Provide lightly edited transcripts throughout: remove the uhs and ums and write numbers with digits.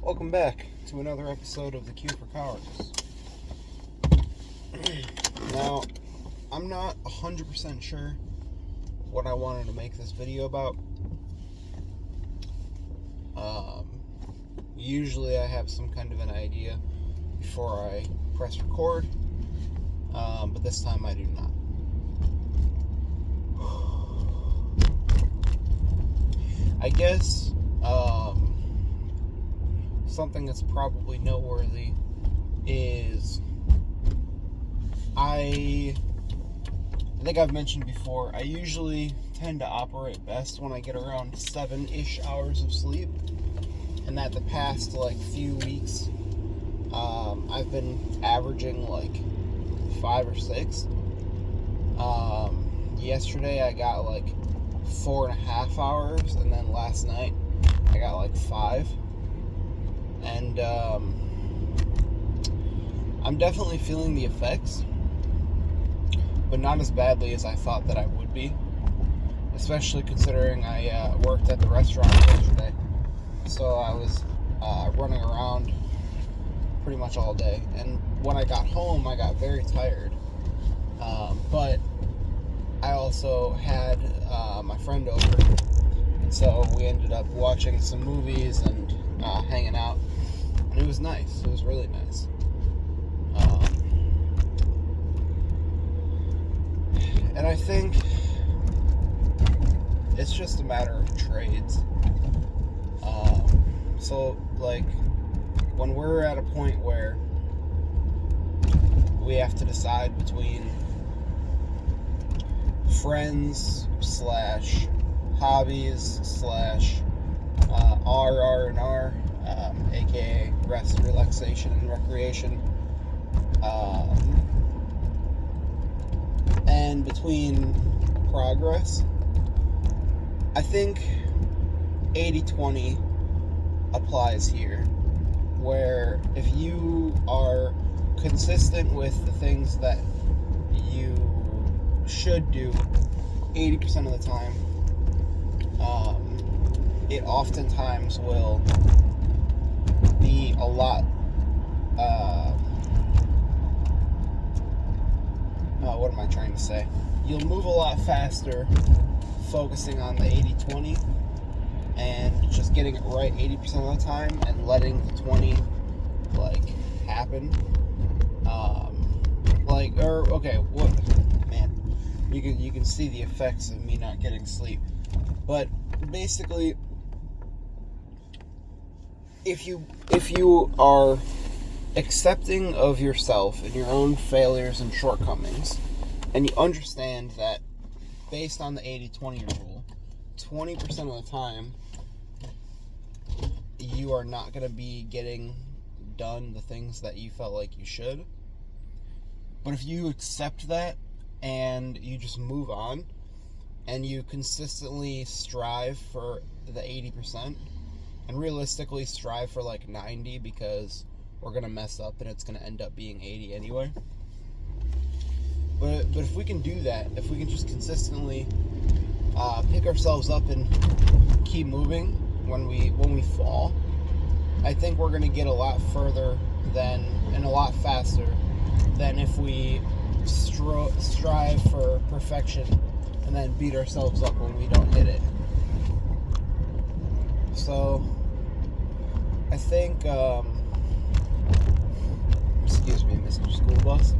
Welcome back to another episode of The Cure for Cowardice. Now, I'm not 100% sure what I wanted to make this video about. Usually I have some kind of an idea before I press record, but this time I do not. I guess something that's probably noteworthy is I think I've mentioned before, I usually tend to operate best when I get around 7-ish hours of sleep, and that the past few weeks I've been averaging 5 or 6. Yesterday I got 4.5 hours, and then last night I got 5. And I'm definitely feeling the effects, but not as badly as I thought that I would be, especially considering I worked at the restaurant yesterday, so I was running around pretty much all day, and when I got home I got very tired, but I also had my friend over, and so we ended up watching some movies and hanging out, and it was nice. It was really nice. And I think it's just a matter of trades. So when we're at a point where we have to decide between friends / hobbies / R&R, aka rest, relaxation, and recreation, and between progress, I think 80-20 applies here, where if you are consistent with the things that you should do 80% of the time, it oftentimes will be a lot what am I trying to say? You'll move a lot faster focusing on the 80-20 and just getting it right 80% of the time and letting the 20 happen. You can see the effects of me not getting sleep. But basically, if you are accepting of yourself and your own failures and shortcomings, and you understand that based on the 80-20 rule, 20% of the time you are not going to be getting done the things that you felt like you should. But if you accept that and you just move on and you consistently strive for the 80% and realistically strive for 90, because we're going to mess up and it's going to end up being 80 anyway. But if we can do that, if we can just consistently pick ourselves up and keep moving when we fall, I think we're going to get a lot further and a lot faster than if we strive for perfection and then beat ourselves up when we don't hit it. So I think excuse me, Mr. School Bus.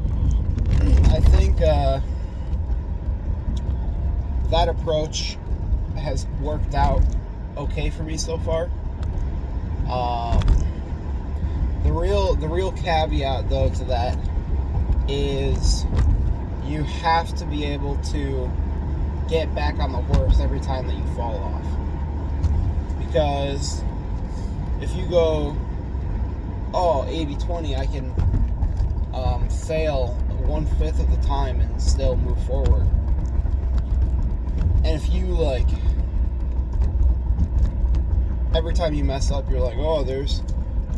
I think that approach has worked out okay for me so far. The real caveat, though, to that is you have to be able to get back on the horse every time that you fall off. Because if you go, 80-20, I can fail 1/5 of the time and still move forward. And if you every time you mess up, you're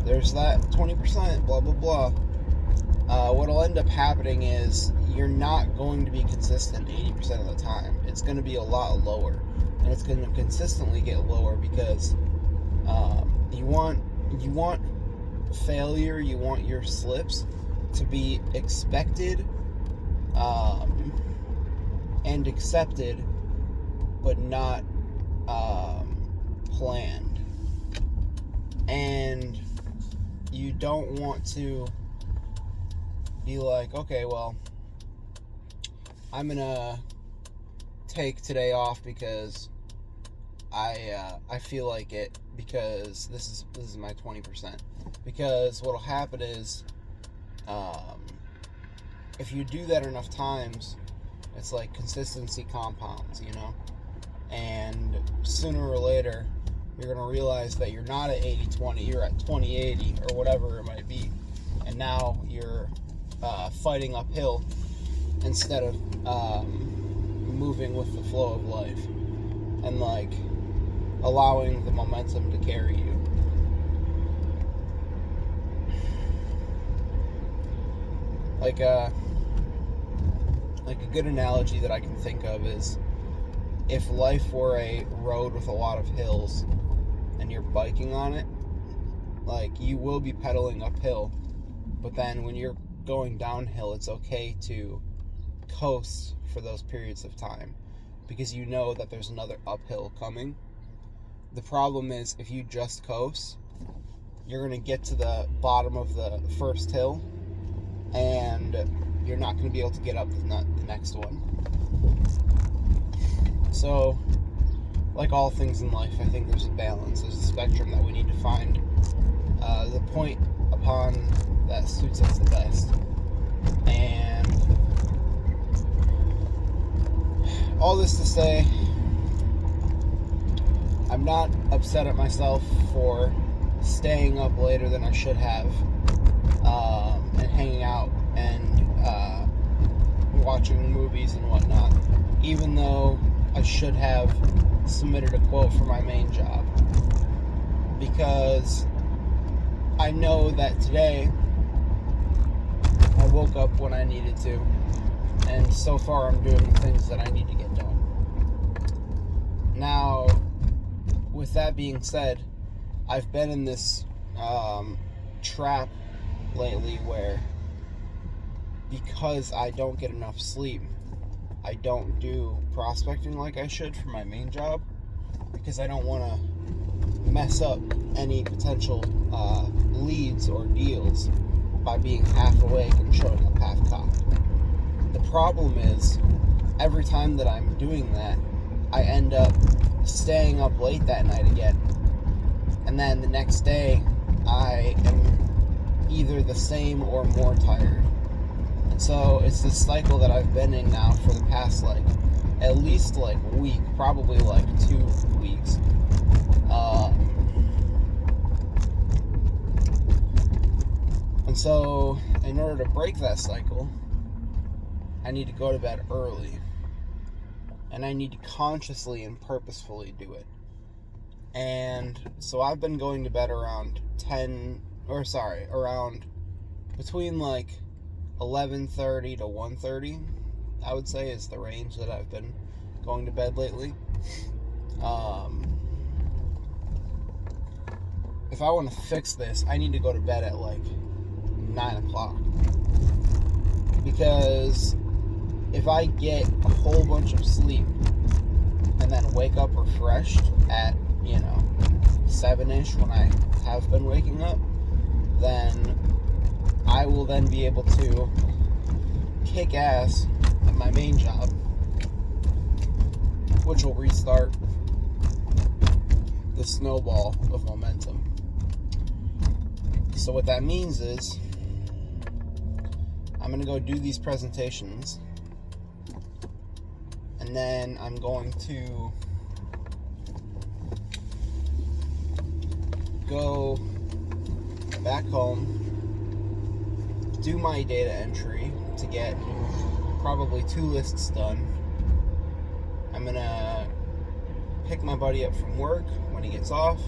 there's that 20%, blah blah blah. What'll end up happening is you're not going to be consistent 80% of the time. It's going to be a lot lower, and it's going to consistently get lower because you want you want failure, you want your slips to be expected and accepted, but not planned. And you don't want to be like, okay, well, I'm gonna take today off because I feel like it, because this is my 20%. Because what'll happen is, if you do that enough times, it's like consistency compounds, and sooner or later you're going to realize that you're not at 80-20, you're at 20-80 or whatever it might be, and now you're fighting uphill instead of moving with the flow of life and like allowing the momentum to carry you. Like a good analogy that I can think of is, if life were a road with a lot of hills and you're biking on it, like, you will be pedaling uphill, but then when you're going downhill, it's okay to coast for those periods of time because you know that there's another uphill coming. The problem is, if you just coast, you're going to get to the bottom of the first hill and you're not going to be able to get up the next one. So, like all things in life, I think there's a balance, there's a spectrum that we need to find the point upon that suits us the best. And all this to say, I'm not upset at myself for staying up later than I should have, and hanging out and watching movies and whatnot, even though I should have submitted a quote for my main job, because I know that today I woke up when I needed to, and so far I'm doing the things that I need to get done. Now, with that being said, I've been in this trap lately where, because I don't get enough sleep, I don't do prospecting like I should for my main job, because I don't want to mess up any potential leads or deals by being half awake and showing up half cocked. The problem is, every time that I'm doing that, I end up staying up late that night again, and then the next day I am either the same or more tired. And so it's this cycle that I've been in now for the past at least week, probably 2 weeks. And so in order to break that cycle, I need to go to bed early. And I need to consciously and purposefully do it. And so I've been going to bed around between 11:30 to 1:30, I would say, is the range that I've been going to bed lately. If I want to fix this, I need to go to bed at 9 o'clock. Because if I get a whole bunch of sleep and then wake up refreshed at 7-ish when I have been waking up, then I will then be able to kick ass at my main job, which will restart the snowball of momentum. So what that means is, I'm going to go do these presentations, and then I'm going to go back home, do my data entry to get probably 2 lists done. I'm gonna pick my buddy up from work when he gets off.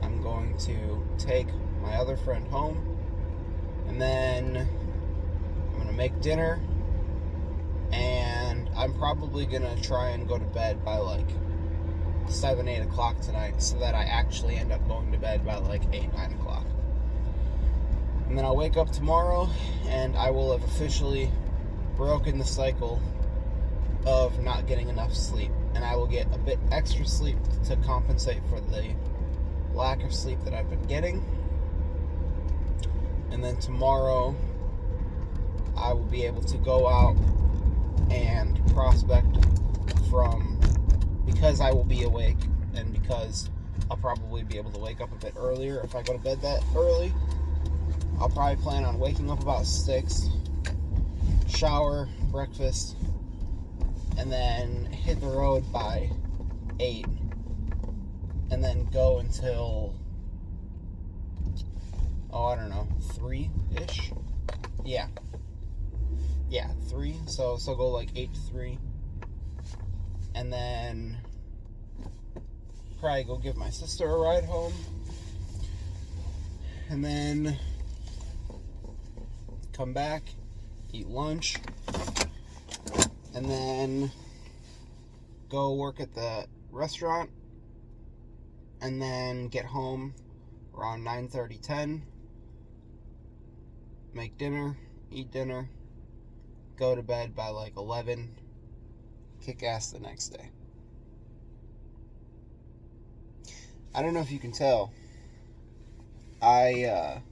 I'm going to take my other friend home, and then I'm gonna make dinner, and I'm probably gonna try and go to bed by 7, 8 o'clock tonight so that I actually end up going to bed by like 8, 9 o'clock. And then I'll wake up tomorrow and I will have officially broken the cycle of not getting enough sleep. And I will get a bit extra sleep to compensate for the lack of sleep that I've been getting. And then tomorrow I will be able to go out and prospect because I will be awake and because I'll probably be able to wake up a bit earlier if I go to bed that early. I'll probably plan on waking up about 6, shower, breakfast, and then hit the road by 8, and then go until, I don't know, 3-ish? Yeah, 3, so go like 8 to 3, and then probably go give my sister a ride home, and then come back, eat lunch, and then go work at the restaurant, and then get home around 9:30, 10, make dinner, eat dinner, go to bed by like 11, kick ass the next day. I don't know if you can tell, I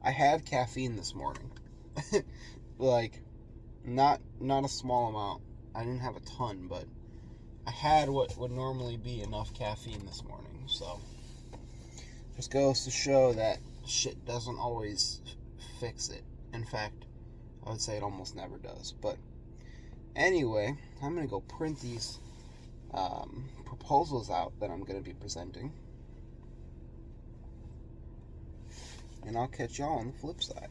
had caffeine this morning. Like, not a small amount. I didn't have a ton, but I had what would normally be enough caffeine this morning. So, just goes to show that shit doesn't always fix it. In fact, I would say it almost never does. But anyway, I'm going to go print these proposals out that I'm going to be presenting. And I'll catch y'all on the flip side.